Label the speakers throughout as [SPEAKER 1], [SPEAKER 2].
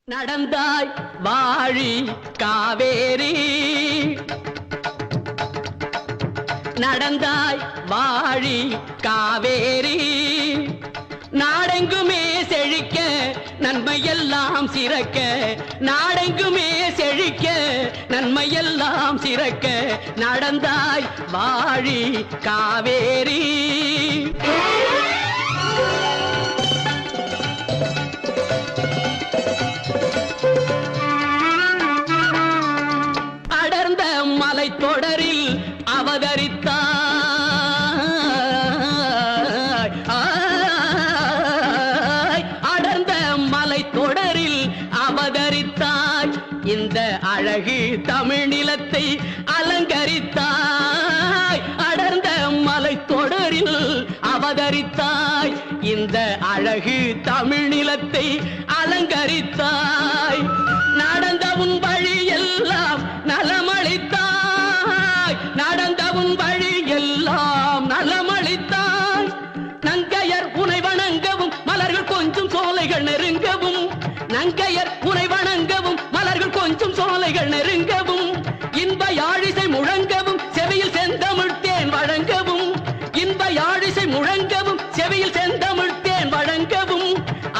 [SPEAKER 1] நடந்தாய் வாழி காவேரி நடந்தாய் வாழி காவேரி நாடெங்குமே செழிக்க நன்மையெல்லாம் சிறக்க நாடெங்குமே செழிக்க நன்மையெல்லாம் சிறக்க நடந்தாய் வாழி காவேரி அடர்ந்த மலை தொடரில் அவதரித்தாய் அடர்ந்த மலை தொடரில் அவதரித்தாய் இந்த அழகு தமிழ் நிலத்தை அலங்கரித்தாய் அடர்ந்த மலை தொடரில் அவதரித்தாய் இந்த அழகு தமிழ் நிலத்தை அலங்கரித்தாய் நடந்த உன் வழி எல்லாம் நலமளித்தாய் நடந்த உன் வழி எல்லாம் நலமளித்தாய் நங்கையர் உனை வணங்கவும் மலர்கள் கொஞ்சம் சோலைகள் நெருங்கவும் நங்கையர் உனை வணங்கவும் மலர்கள் கொஞ்சம் சோலைகள் நெருங்கவும் இன்ப யாழிசை முழங்கவும் செவியில் செந்தமிழ் தேன் வழங்கவும் இன்ப யாழிசை முழங்கவும் செவியில் செந்தமிழ் தேன் வழங்கவும்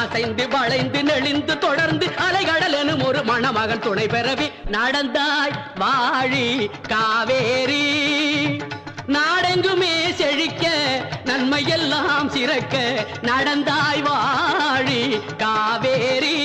[SPEAKER 1] அசைந்து வளைந்து நெளிந்து தொடர்ந்து அலைகடல் எனும் ஒரு மணமகன் துணை பெறவே நடந்தாய் வாழி காவேரி நாடெங்குமே செழிக்க நன்மையெல்லாம் சிறக்க நடந்தாய் வாழி காவேரி